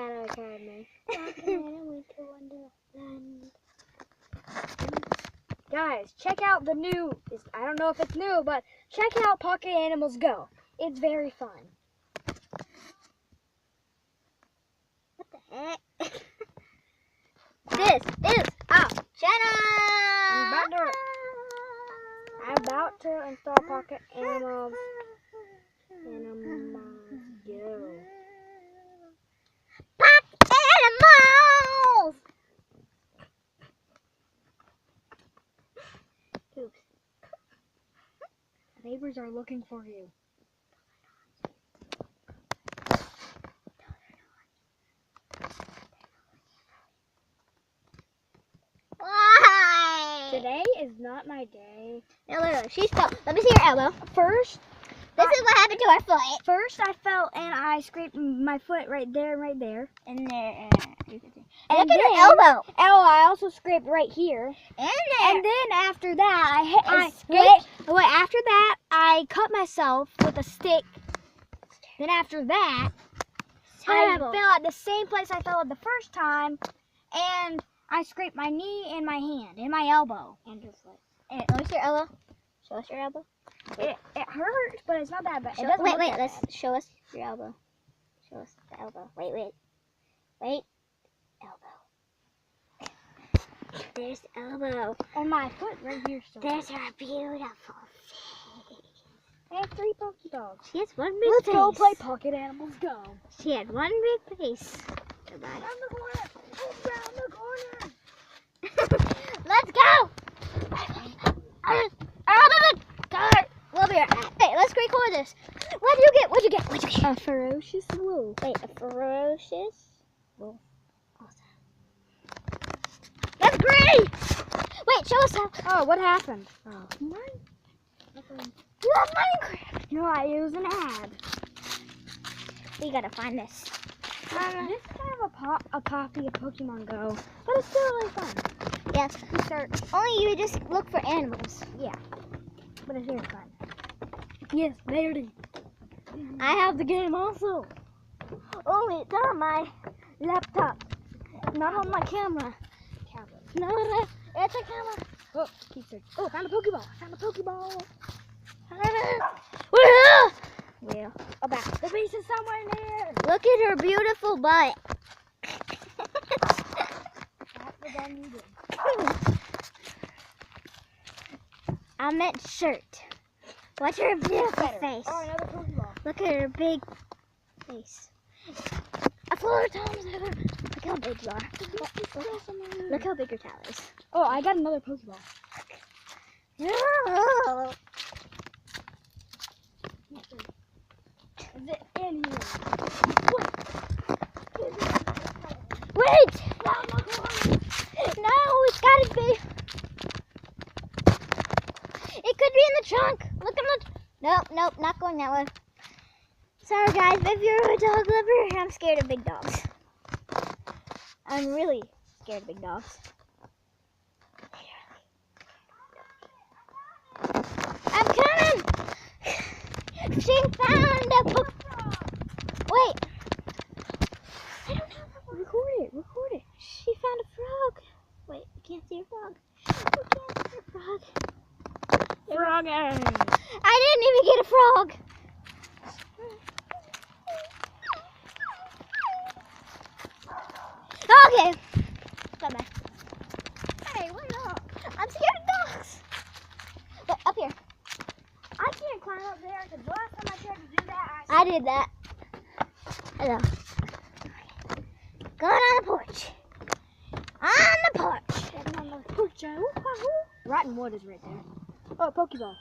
Shadow Academy. Guys, check out the new, I don't know if it's new, but check out Pocket Animals Go. It's very fun. What the heck? This is our channel. I'm about to install Pocket Animals Go. Pocket Animals! Oops. Neighbors are looking for you. Why? Today is not my day. No, look, she's fell. Let me see your elbow. First, This is what happened to our foot. First, I fell and I scraped my foot right there and right there. And there. You can see. And look at then- her elbow. Oh, I also scraped right here. And there. And then after that, after that, I cut myself with a stick. Then after that, I Terrible. fell at the same place I fell at the first time, and I scraped my knee and my hand and my elbow. And your foot. And let me see your elbow. Show us your elbow. It hurts, but it's not that bad. It Show, doesn't wait, look wait. that Let's bad. show us your elbow. Show us the elbow. Wait. Elbow. There's elbow. And my foot right here still. There's her beautiful face. I have 3 Pokedogs. She has one big Let's face. go play Pocket Animals Go. She had one big face. Goodbye. Around the corner. Around the corner. Let's go. Out of the car. We'll be right back. Hey, let's record this. What'd you get? What'd you get? A ferocious wolf. Wait, a ferocious wolf. Awesome. That's great. Wait, show us how. Oh, what happened? Oh. You have Minecraft. No, it was an ad. We gotta find this. This is kind of a copy of Pokemon Go, but it's still really fun. Yes. Only you just look for animals. Yeah, but it's very fun. Yes, Verity. I have the game also. Only it's on my laptop, not on my camera. No, it's a camera. Oh, keep searching. Oh, found a Pokeball. Found a Pokeball. Yeah. Oh, back. The base is somewhere near. Look at her beautiful butt. That's the one you did. I meant shirt. Watch her beautiful face. Oh, another Pokeball. Look at her big face. A 4 times over. Look how big you are. Look how big your tail is. Oh, I got another Pokeball. No. Is it in here? Wait! No, it's gotta be. It could be in the trunk. Look at the. Nope, not going that way. Sorry, guys, if you're a dog lover, I'm scared of big dogs. I'm really scared of big dogs. I'm coming! She found a book. Wait. I don't know. Record it. She found a frog. Wait, you can't see a frog. You can't see a frog. Frog. I didn't even get a frog. Okay. Come back. Hey, what up? I'm scared of dogs. But up here. I can't climb up there because last time I tried to do that, I did that. Hello. Going on the porch. On the porch. Rotten wood is right there. Oh, Pokeball.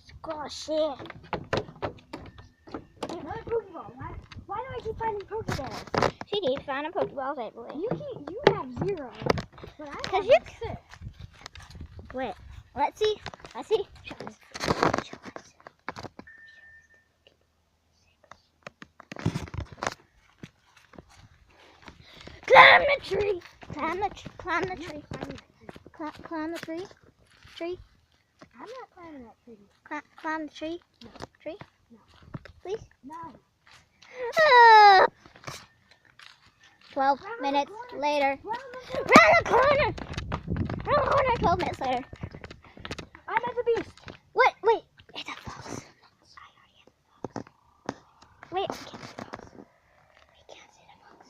Squash it. Another Pokeball. Why do I keep finding Pokeballs? She keeps finding Pokeballs everywhere. You have 0, but I have 6. Wait. Let's see. Show us. Climb the tree. Climb the tree. Climb the Tree. I'm not climbing that tree. Climb the tree. No. Tree. No. Please. No. 12 minutes later. Round the corner! Round the corner, 12 minutes later. I'm at the beast. What? Wait. It's a fox. I already have a fox. Wait, I can't see the fox. We can't see the fox.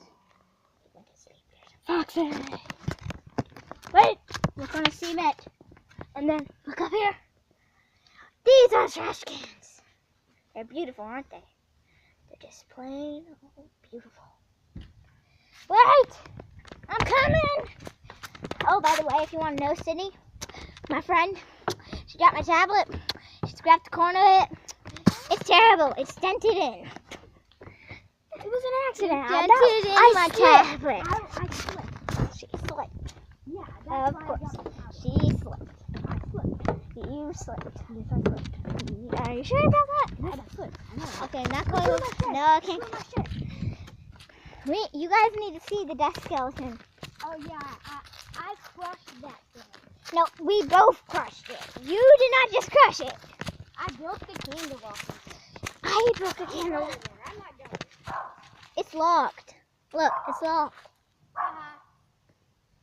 He went to sleep. There's a Foxy. Wait! Look on the cement. And then look up here. These are trash cans. They're beautiful, aren't they? They're just plain old beautiful. Wait! I'm coming! Oh, by the way, if you want to know Sydney, my friend, she got my tablet. She scratched the corner of it. It's terrible. It's dented in. It was an accident. Dented in my tablet. I slipped. She slipped. Yeah, that's Of why course. I got the She slipped. I slipped. You slipped. Yes, I slipped. Are you sure about that? Yes, I slipped. I know. Okay, not going. No, I can't. You guys need to see the death skeleton. Oh yeah, I crushed that thing. No, we both crushed it. You did not just crush it. I broke the candle off. I broke a candle. I'm not going. It's locked. Look, it's locked.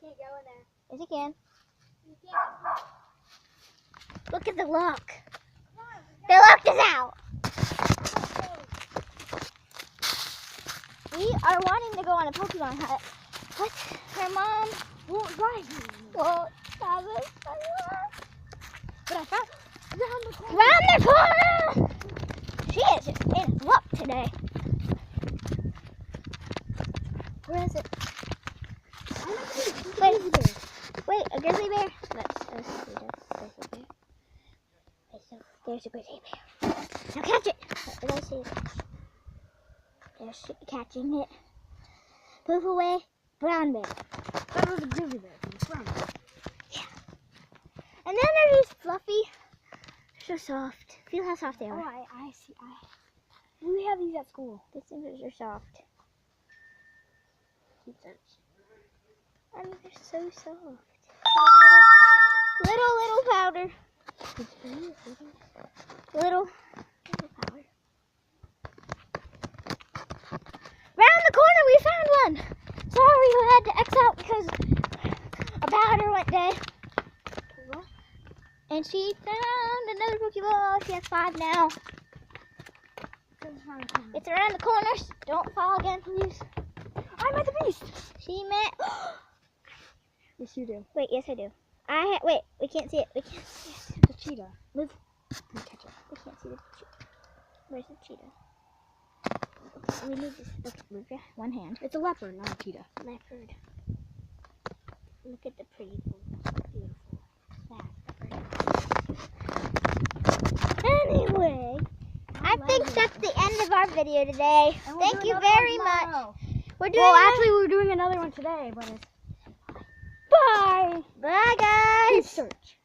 Can't go in there. Yes, you can. You can't. Look at the lock. The lock is out. We are wanting to go on a Pokemon hunt, but her mom Won't ride me. won't have us. But I found around the corner. Round the corner! She is just in luck today. Where is it? Wait, a grizzly bear? Let's see this grizzly bear. Okay, so there's a grizzly bear. Now catch it! Let me see it. There's catching it. Move away. Brown bear. That was a grizzly bear from the front. And then there is Fluffy. They're so soft. Feel how soft they Oh, are. I see. We have these at school. These things are soft. I mean, they're so soft. Little powder. Little powder. Round the corner, we found one. Sorry, we had to X out because a powder went dead. And she found another Pokeball. She has 5 now. It's around the corners. Don't fall again, please. I'm at the beast. She met. Yes, you do. Wait, yes, I do. Wait, we can't see it. We can't see it. The cheetah. Move. You catch it. We can't see the cheetah. Where's the cheetah? We need this. Okay, move your one hand. It's a leopard, not a cheetah. Leopard. Look at the pretty, beautiful leopard. Anyway, I think that's the end of our video today. Thank you very much. We're doing. Well, actually, we're doing another one today, but it's. Bye. Bye, guys. Keep search.